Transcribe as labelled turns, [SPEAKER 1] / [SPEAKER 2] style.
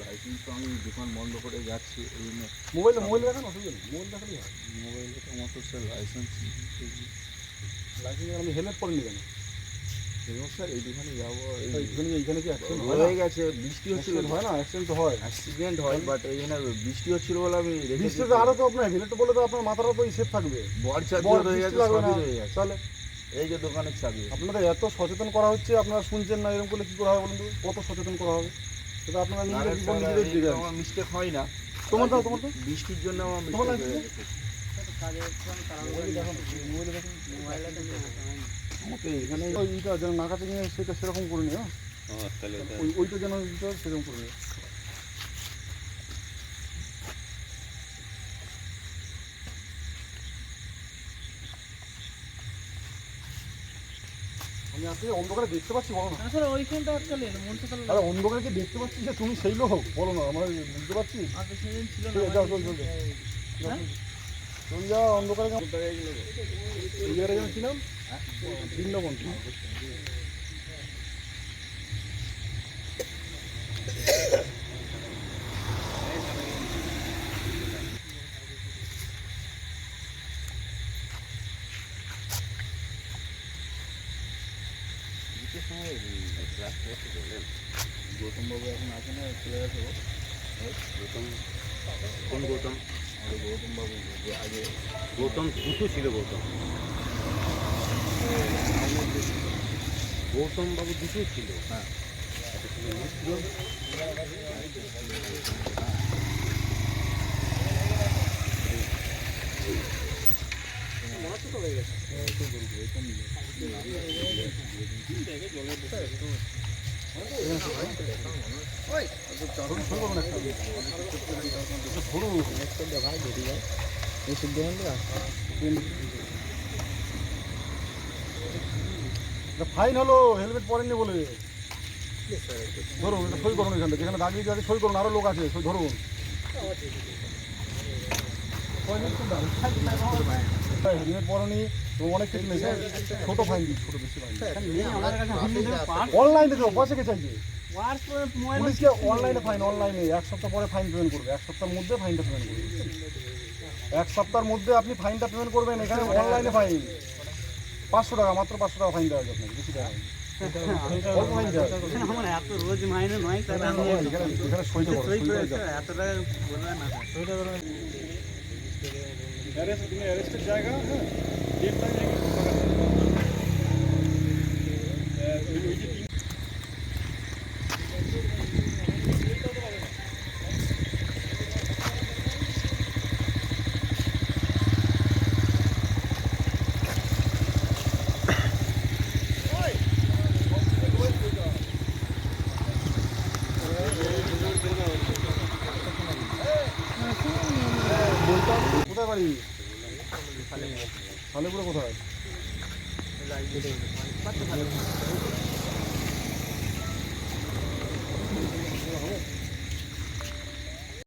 [SPEAKER 1] Licence তো আমি দোকান বন্ধ করে যাচ্ছি এই জন্য।
[SPEAKER 2] মোবাইল দেখান, অসুবিধা নেই, মোবাইল দেখালেই হয়।
[SPEAKER 1] মোবাইলে তো আমার তো স্যার লাইসেন্স
[SPEAKER 2] আমি হেলমেট পরে নিবেন
[SPEAKER 1] দেখুন স্যার এই দোকানে যাবো।
[SPEAKER 2] এইখানে কি অ্যাক্সিডেন্ট
[SPEAKER 1] হয়ে গেছে, বৃষ্টি হচ্ছিল,
[SPEAKER 2] হয় না? অ্যাক্সিডেন্ট তো হয়,
[SPEAKER 1] অ্যাক্সিডেন্ট হয়, বাট এইখানে বৃষ্টি হচ্ছিল বলে আমি
[SPEAKER 2] বৃষ্টিতে আরও তো আপনার হেলমেট বলে তো আপনার মাথাটা তো সেফ থাকবে,
[SPEAKER 1] বর্ষা হয়ে গেছে, সবই হয়ে গেছে।
[SPEAKER 2] তাহলে
[SPEAKER 1] এই যে দোকানের চাবি
[SPEAKER 2] আপনাদের এত সচেতন করা হচ্ছে, আপনারা শুনছেন না, এরকম করলে কী করা হবে বলুন তো? কত সচেতন করা হবে সেটা আপনারা নিজেদের জীবন নিজেদের দিকে।
[SPEAKER 1] আমার মিস্টেক হয় না,
[SPEAKER 2] তোমার
[SPEAKER 1] বৃষ্টির জন্য আমার
[SPEAKER 2] তোমার
[SPEAKER 1] মিস্টেক হয়ে গেছে। আমাকে এখানে
[SPEAKER 2] ওইটা যেন নাকাতে নিয়ে সেটা সেরকম করে নিও, ওইটা যেন সেরকম করে নিও। আমি আসলে অন্ধকারে দেখতে পাচ্ছি, বলো না?
[SPEAKER 3] আসলে ওইখানটা চলে
[SPEAKER 2] আরে অন্ধকারে কি দেখতে পাচ্ছি যে তুমি সেই লোক, বলো না? আমরা বুঝতে পারছি। যাও চল চল চল যাও, অন্ধকারে এই জায়গাটা যেন ছিলাম বৃন্দাবন।
[SPEAKER 1] গৌতমবাবু এখন আছে না, চলে গেছে। গৌতম
[SPEAKER 4] কোন গৌতম?
[SPEAKER 1] আমাদের গৌতমবাবু যে আগে
[SPEAKER 4] গৌতম দুটো ছিল, গৌতম বাবু দুটোই ছিল।
[SPEAKER 1] হ্যাঁ
[SPEAKER 2] ফাইন হলো হেলমেট পরেননি বলে। ধরুন এটা সই করুন, এখানটা যেখানে দাঁড়িয়ে আছে সই করুন, আরও লোক আছে সই ধরুন। হেলমেট পরেনি তো অনেক কিছু নেই, ছোটো ফাইন দিই, ছোটো বেশি ফাইন। অনলাইনে দেবো, পয়সা কে চাইছে? পুলিশকে অনলাইনে ফাইন, অনলাইনে 1 সপ্তাহ পরে ফাইন পেমেন্ট করবে, 1 সপ্তাহের মধ্যে ফাইনটা পেমেন্ট করবে। 1 সপ্তাহের মধ্যে আপনি ফাইনটা পেমেন্ট করবেন। এখানে অনলাইনে ফাইন 500 টাকা, মাত্র 500 টাকা ফাইন দেওয়া হবে আপনাকে, বেশি টাকা
[SPEAKER 3] আমার এত রোজ মাইনে নয় স্যার, আমি
[SPEAKER 2] এখানে সই করবো,
[SPEAKER 3] এত টাকা বলবেন না
[SPEAKER 2] অ্যারেস্টের জায়গা। কোথায় বাড়ি? সালেপুরে কোথায়?